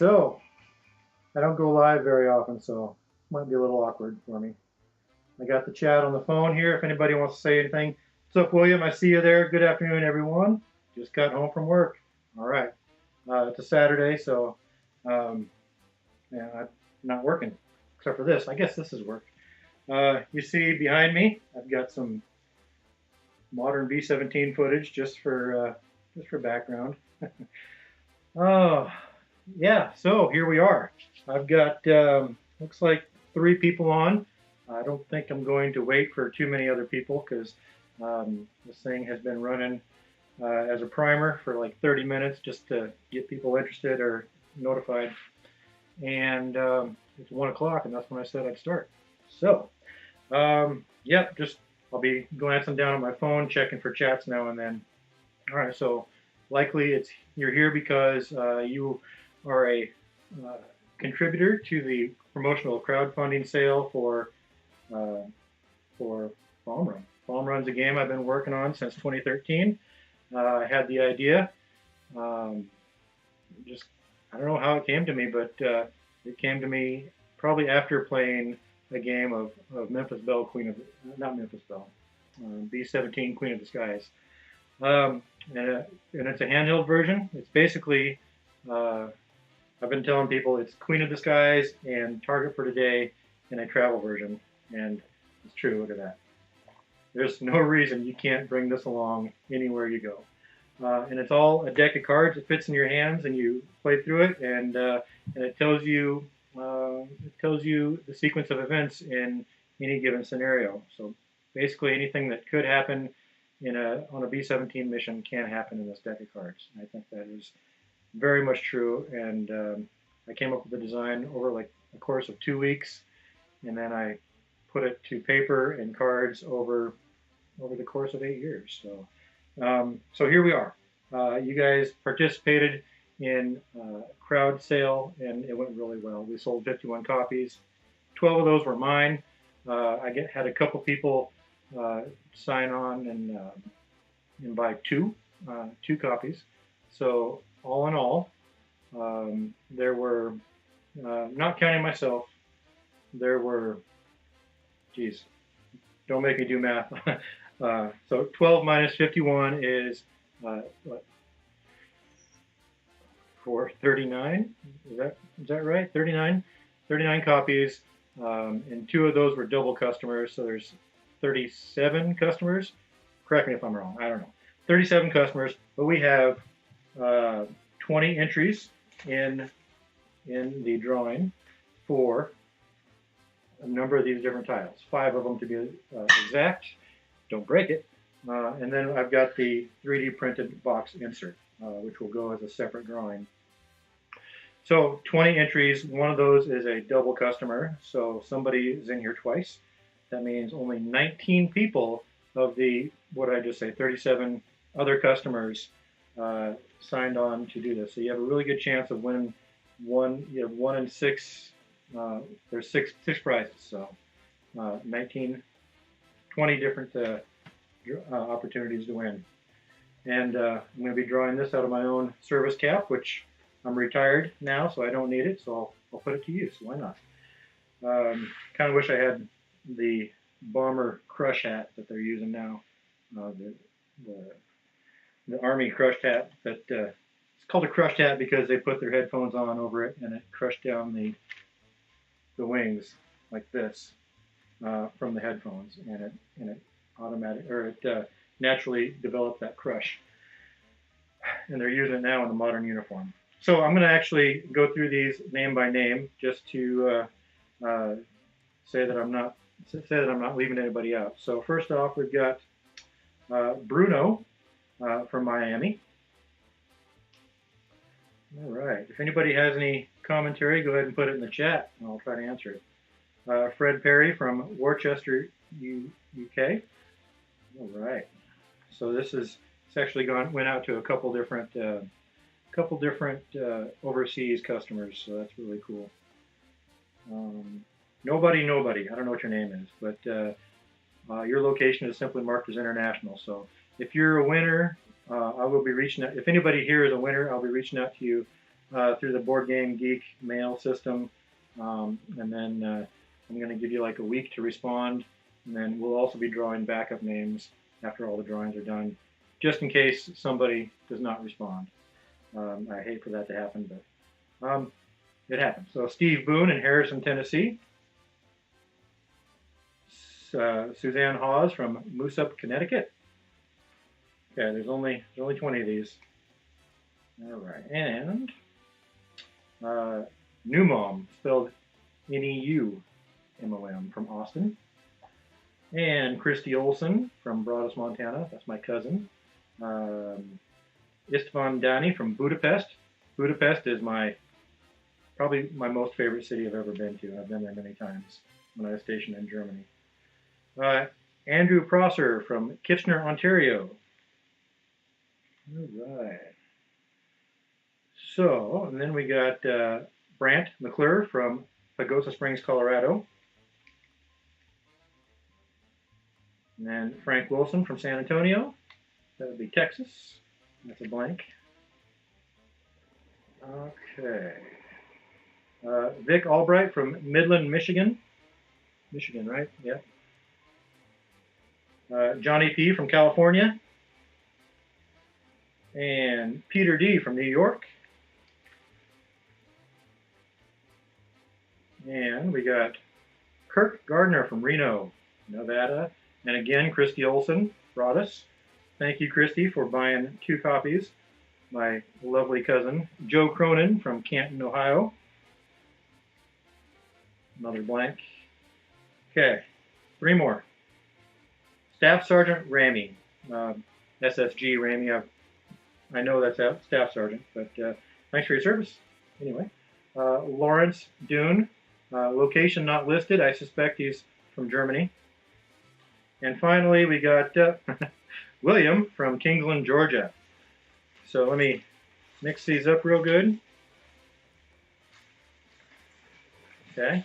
So, I don't go live very often, so it might be a little awkward for me. I got the chat on the phone here if anybody wants to say anything. What's up, William? I see you there. Good afternoon, everyone. Just got home from work. All right. It's a Saturday, so yeah, I'm not working except for this. I guess this is work. You see behind me, I've got some modern B-17 footage just for background. Oh, yeah, so here we are. I've got, looks like 3 people on. I don't think I'm going to wait for too many other people because this thing has been running as a primer for like 30 minutes just to get people interested or notified. And it's 1 o'clock, and that's when I said I'd start. So, yep, I'll be glancing down at my phone, checking for chats now and then. All right, so likely you're here because you are a contributor to the promotional crowdfunding sale for Bomb Run. Bomb Run's a game I've been working on since 2013. I had the idea. I don't know how it came to me, but it came to me probably after playing a game of Memphis Belle, B-17 Queen of the Skies. And it's a handheld version. It's basically, I've been telling people it's Queen of the Skies and Target for Today in a travel version. And it's true, look at that. There's no reason you can't bring this along anywhere you go. And it's all a deck of cards. It fits in your hands, and you play through it, and it tells you the sequence of events in any given scenario. So basically, anything that could happen on a B-17 mission can happen in this deck of cards. And I think that is very much true. And I came up with the design over like a course of 2 weeks, and then I put it to paper and cards over the course of 8 years. So here we are. You guys participated in a crowd sale, and it went really well. We sold 51 copies. 12 of those were mine. I had a couple people sign on and buy two copies. So all in all, there were, not counting myself, there were, geez, don't make me do math. So 12 minus 51 is what? For 39? Is that right? 39 copies, and 2 of those were double customers. So there's 37 customers. Correct me if I'm wrong. I don't know. 37 customers, but we have 20 entries in the drawing for a number of these different tiles. 5 of them to be exact. Don't break it. And then I've got the 3D printed box insert, which will go as a separate drawing. So 20 entries. One of those is a double customer. So somebody is in here twice. That means only 19 people of the, what did I just say, 37 other customers signed on to do this. So you have a really good chance of winning one. You have 1 in 6. There's six prizes. So 20 different opportunities to win. And I'm going to be drawing this out of my own service cap, which I'm retired now, so I don't need it, so I'll put it to use. Why not? Kind of wish I had the bomber crush hat that they're using now, the Army crushed hat. That it's called a crushed hat because they put their headphones on over it, and it crushed down the wings like this from the headphones, and it naturally developed that crush. And they're using it now in the modern uniform. So I'm going to actually go through these name by name just to say that I'm not leaving anybody out. So first off, we've got Bruno from Miami. All right. If anybody has any commentary, go ahead and put it in the chat, and I'll try to answer it. Fred Perry from Worcester, UK. All right. So this actually went out to a couple different overseas customers. So that's really cool. Nobody. I don't know what your name is, but your location is simply marked as international. So if you're a winner, I will be reaching out. If anybody here is a winner, I'll be reaching out to you through the BoardGameGeek mail system, and then I'm going to give you like a week to respond, and then we'll also be drawing backup names after all the drawings are done, just in case somebody does not respond. I hate for that to happen, but it happens. So Steve Boone in Harrison, Tennessee. Suzanne Hawes from Moosup, Connecticut. Okay, there's only 20 of these. All right, and New Mom, spelled Neumom, from Austin. And Christy Olson from Broadus, Montana. That's my cousin. Istvan Dani from Budapest. Budapest is probably my most favorite city I've ever been to. I've been there many times when I was stationed in Germany. Andrew Prosser from Kitchener, Ontario. All right. So, and then we got Brant McClure from Pagosa Springs, Colorado. And then Frank Wilson from San Antonio. That would be Texas. That's a blank. Okay. Vic Albright from Midland, Michigan. Michigan, right? Yeah. Johnny P. from California. And Peter D. from New York. And we got Kirk Gardner from Reno, Nevada. And again, Christy Olson brought us. Thank you, Christy, for buying 2 copies. My lovely cousin, Joe Cronin from Canton, Ohio. Another blank. Okay, 3 more. Staff Sergeant Ramey, SSG Ramey. I know that's a Staff Sergeant, but thanks for your service. Anyway, Lawrence Dune, location not listed. I suspect he's from Germany. And finally, we got William from Kingsland, Georgia. So let me mix these up real good. Okay.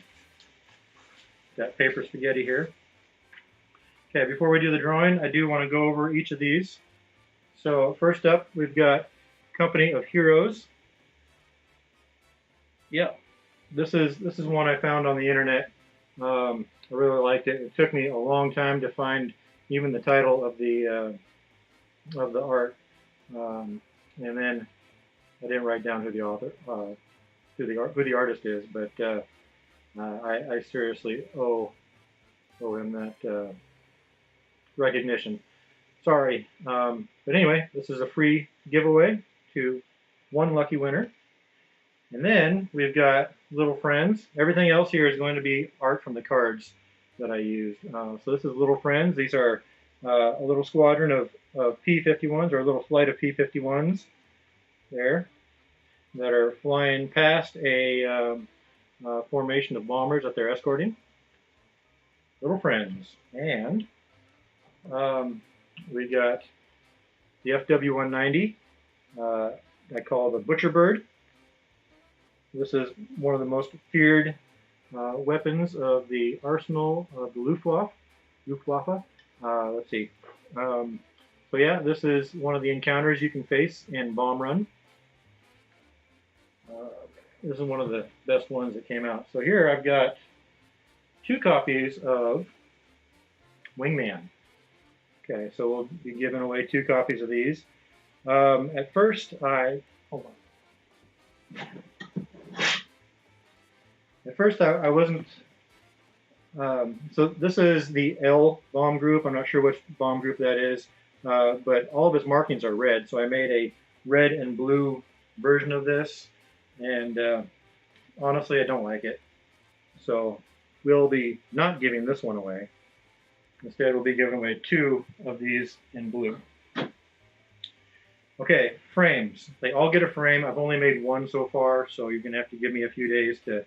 Got paper spaghetti here. Okay, before we do the drawing, I do want to go over each of these. So first up, we've got Company of Heroes. Yep, this is one I found on the internet. I really liked it. It took me a long time to find even the title of the art, and then I didn't write down who the author, who the artist is, but I seriously owe him that recognition. Sorry, but anyway, this is a free giveaway to 1 lucky winner. And then we've got Little Friends. Everything else here is going to be art from the cards that I used. So this is Little Friends. These are a little squadron of P-51s, or a little flight of P-51s there that are flying past a formation of bombers that they're escorting. Little Friends. And we got the FW-190 I call the Butcher Bird. This is one of the most feared weapons of the arsenal of the Luftwaffe. Let's see. So yeah, this is one of the encounters you can face in Bomb Run. This is one of the best ones that came out. So here I've got 2 copies of Wingman. Okay, so we'll be giving away 2 copies of these. At first, hold on. At first, I wasn't. So this is the L bomb group. I'm not sure which bomb group that is, but all of its markings are red. So I made a red and blue version of this, and honestly, I don't like it. So we'll be not giving this one away. Instead, we'll be giving away 2 of these in blue. Okay, frames. They all get a frame. I've only made 1 so far, so you're going to have to give me a few days to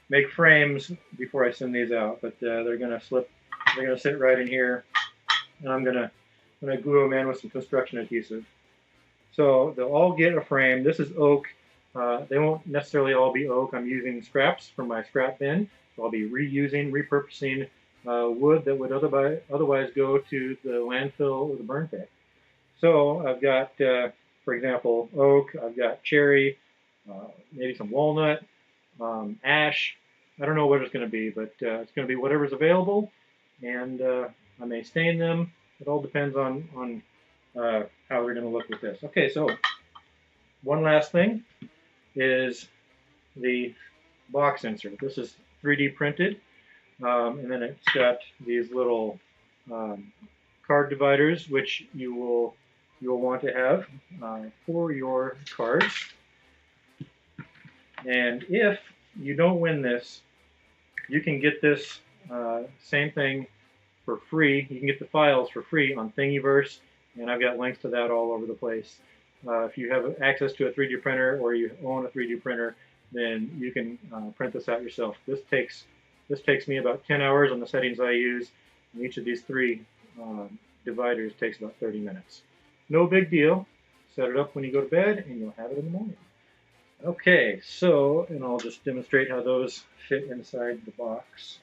make frames before I send these out. But they're going to slip. They're going to sit right in here, and I'm going to glue them in with some construction adhesive. So they'll all get a frame. This is oak. They won't necessarily all be oak. I'm using scraps from my scrap bin. So I'll be repurposing wood that would otherwise go to the landfill or the burn pit. So I've got, for example, oak. I've got cherry, maybe some walnut, ash. I don't know what it's going to be, but it's going to be whatever's available, and I may stain them. It all depends on how they're going to look with this. Okay, so one last thing is the box insert. This is 3D printed, and then it's got these little card dividers, which you will want to have for your cards. And if you don't win this, you can get this same thing for free. You can get the files for free on Thingiverse, and I've got links to that all over the place. If you have access to a 3D printer or you own a 3D printer, then you can print this out yourself. This takes me about 10 hours on the settings I use, and each of these three dividers takes about 30 minutes. No big deal. Set it up when you go to bed, and you'll have it in the morning. Okay, so, and I'll just demonstrate how those fit inside the box.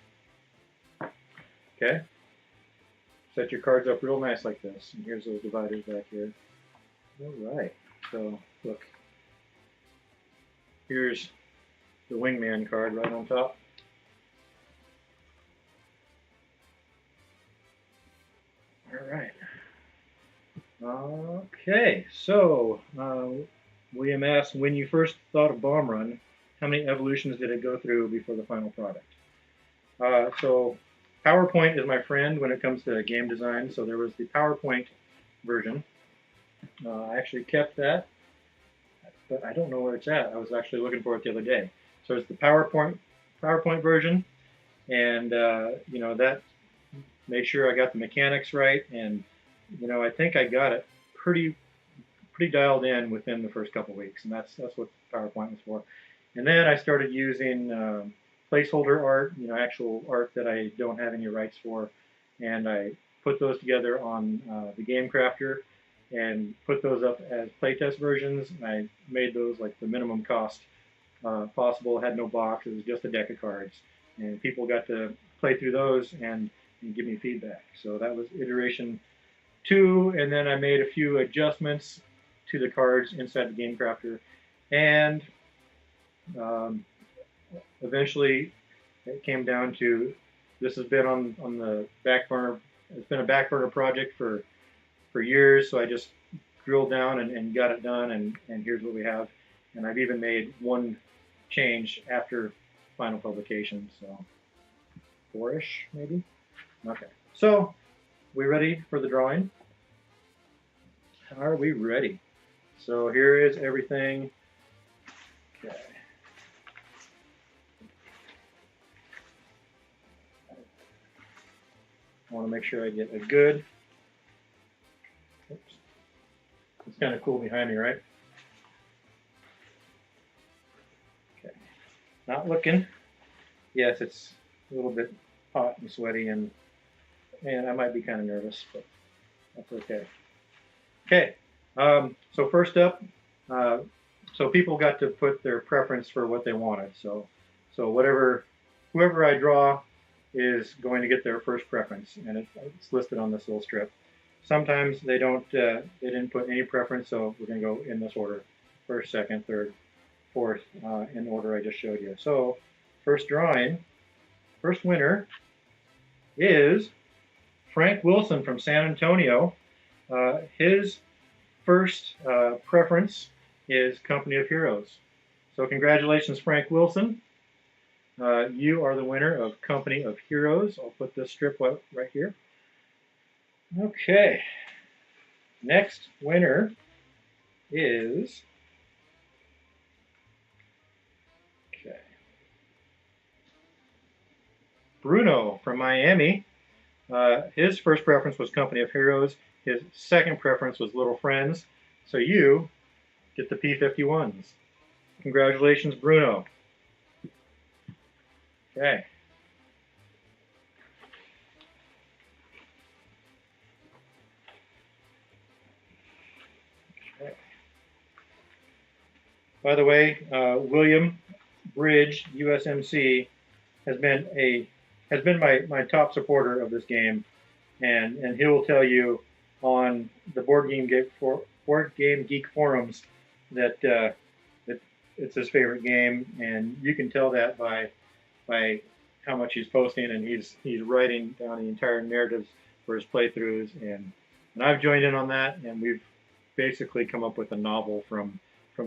Okay, set your cards up real nice like this, and here's those dividers back here. All right, so look, here's the wingman card right on top. All right. Okay, so William asked, when you first thought of Bomb Run, how many evolutions did it go through before the final product? So PowerPoint is my friend when it comes to game design. So there was the PowerPoint version. I actually kept that, but I don't know where it's at. I was actually looking for it the other day. So it's the PowerPoint version, and you know, that made sure I got the mechanics right, and you know, I think I got it pretty dialed in within the first couple of weeks, and that's what PowerPoint was for. And then I started using placeholder art, you know, actual art that I don't have any rights for, and I put those together on the Game Crafter and put those up as playtest versions. And I made those like the minimum cost possible. Had no box; it was just a deck of cards, and people got to play through those and give me feedback. So that was iteration 2, and then I made a few adjustments to the cards inside the Game Crafter, and eventually it came down to, this has been on the back burner. It's been a back burner project for years, so I just drilled down and got it done, and here's what we have. And I've even made one change after final publication, so 4-ish maybe. Okay, so we ready for the drawing? Are we ready? So here is everything. Okay. I want to make sure I get a good. Oops. It's kind of cool behind me, right? Okay. Not looking. Yes, it's a little bit hot and sweaty, and I might be kind of nervous, but that's okay. Okay, so first up, so people got to put their preference for what they wanted. So whoever I draw is going to get their first preference, and it's listed on this little strip. Sometimes they didn't put any preference, so we're going to go in this order: first, second, third, fourth, in the order I just showed you. So first drawing, first winner is Frank Wilson from San Antonio. His first preference is Company of Heroes. So congratulations, Frank Wilson. You are the winner of Company of Heroes. I'll put this strip right here. Okay. Next winner is Bruno from Miami. His first preference was Company of Heroes. His second preference was Little Friends. So you get the P51s. Congratulations, Bruno. Okay. By the way, William Bridge, USMC, has been my top supporter of this game, and he will tell you on the BoardGameGeek forums that it's his favorite game, and you can tell that by how much he's posting, and he's writing down the entire narratives for his playthroughs, and I've joined in on that, and we've basically come up with a novel from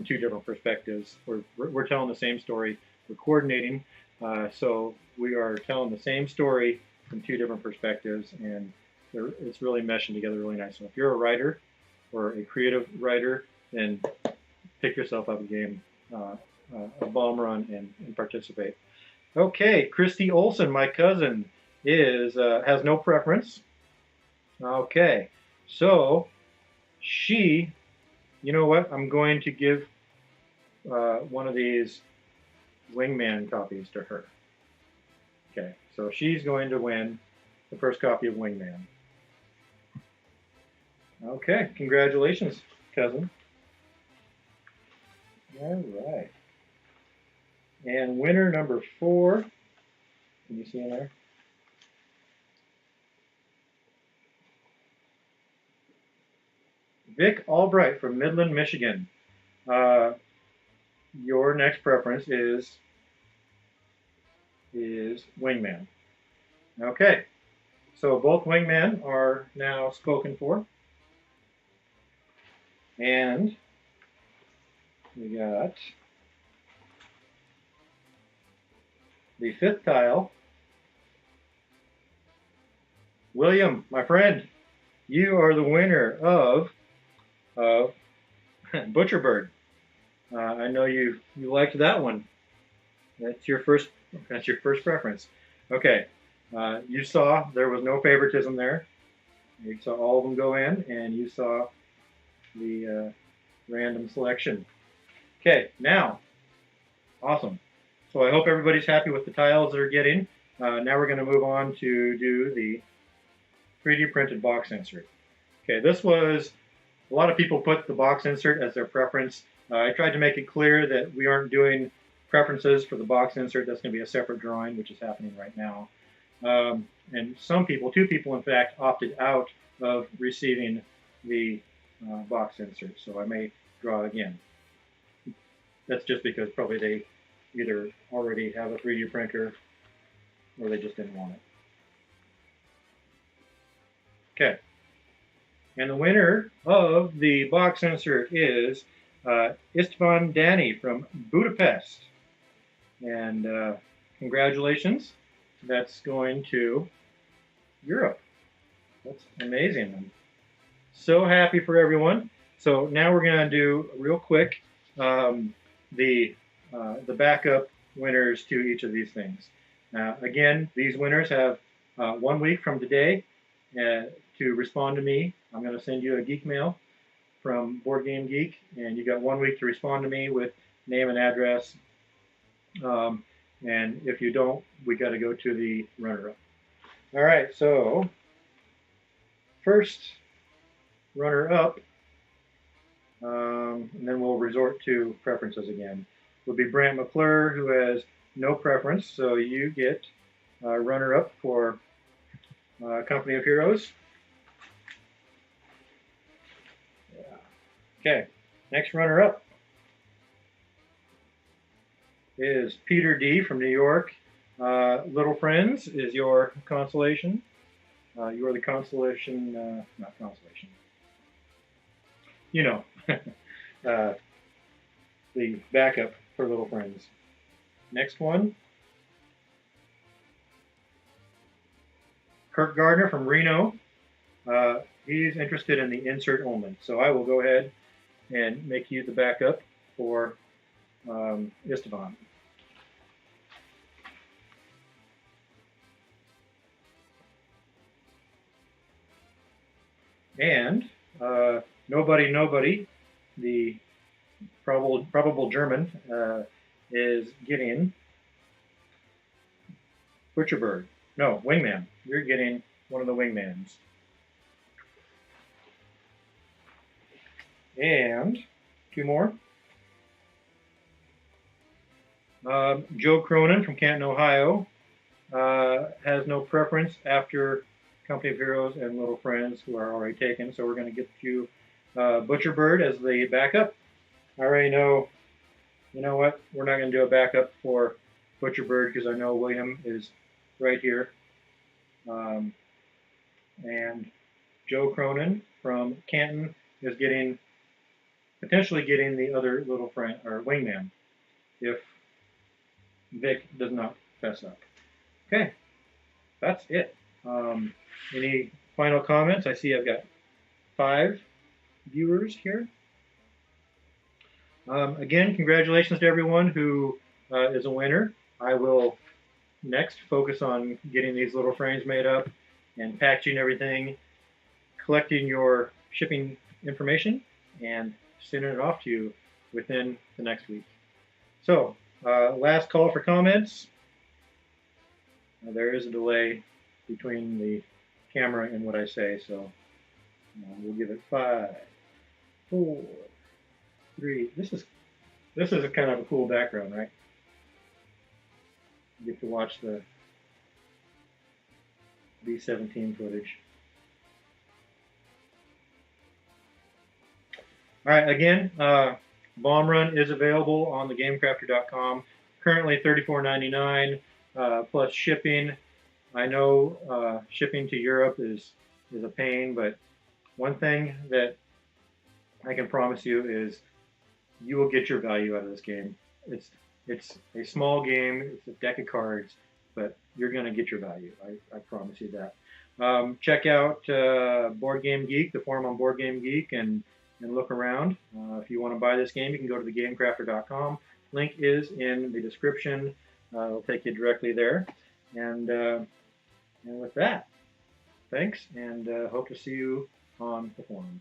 two different perspectives. We're telling the same story. We're coordinating, so we are telling the same story from two different perspectives, and it's really meshing together really nice. So if you're a writer or a creative writer, then pick yourself up a game, a bomb run, and participate. Okay, Christy Olson, my cousin, has no preference. Okay, so she, you know what? I'm going to give one of these Wingman copies to her. Okay, so she's going to win the first copy of Wingman. Okay, congratulations, cousin. All right. And winner number 4, can you see him there? Vic Albright from Midland, Michigan. Your next preference is Wingman. Okay, so both Wingman are now spoken for. And we got the 5th tile. William, my friend, you are the winner of Butcherbird. I know you liked that one. That's your first preference. Okay, you saw there was no favoritism there. You saw all of them go in, and you saw the random selection. Okay, now, awesome. So I hope everybody's happy with the tiles they're getting. Now we're going to move on to do the 3D printed box insert. Okay, this was, a lot of people put the box insert as their preference. I tried to make it clear that we aren't doing preferences for the box insert. That's going to be a separate drawing, which is happening right now. And some people, 2 people in fact, opted out of receiving the box insert. So I may draw again. That's just because probably they either already have a 3D printer or they just didn't want it. Okay. And the winner of the box insert is Istvan Danny from Budapest. And congratulations. That's going to Europe. That's amazing. I'm so happy for everyone. So now we're going to do real quick the backup winners to each of these things. Again, these winners have 1 week from today to respond to me. I'm going to send you a geek mail from BoardGameGeek, and you got 1 week to respond to me with name and address. And if you don't, we got to go to the runner-up. All right, so first runner-up, and then we'll resort to preferences again, would be Brant McClure, who has no preference. So you get runner-up for Company of Heroes. Yeah. Okay, next runner-up is Peter D. from New York. Little Friends is your consolation. You are the consolation, not consolation. You know, the backup for Little Friends. Next one, Kirk Gardner from Reno. He's interested in the insert only. So I will go ahead and make you the backup for Istvan. And Nobody, the probable German, is getting Butcherbird. No, Wingman. You're getting one of the Wingmans. And 2 more. Joe Cronin from Canton, Ohio, has no preference after Company of Heroes and Little Friends, who are already taken. So we're going to get you Butcherbird as the backup. I already know you know what? We're not going to do a backup for Butcherbird because I know William is right here. And Joe Cronin from Canton is potentially getting the other little friend or wingman if Vic does not fess up. Okay, that's it. Any final comments? I see I've got 5 viewers here. Again, congratulations to everyone who is a winner. I will next focus on getting these little frames made up and packaging everything, collecting your shipping information, and sending it off to you within the next week. So, last call for comments. There is a delay between the camera and what I say, so we'll give it 5, 4, 3. This is a kind of a cool background, right? You get to watch the B-17 footage. All right, again, Bomb Run is available on thegamecrafter.com. Currently $34.99 plus shipping. I know shipping to Europe is a pain, but one thing that I can promise you is you will get your value out of this game. It's a small game, it's a deck of cards, but you're going to get your value. I promise you that. Check out BoardGameGeek, the forum on BoardGameGeek, and look around. If you want to buy this game, you can go to thegamecrafter.com. Link is in the description. It'll take you directly there. And with that, thanks, and hope to see you on the forum.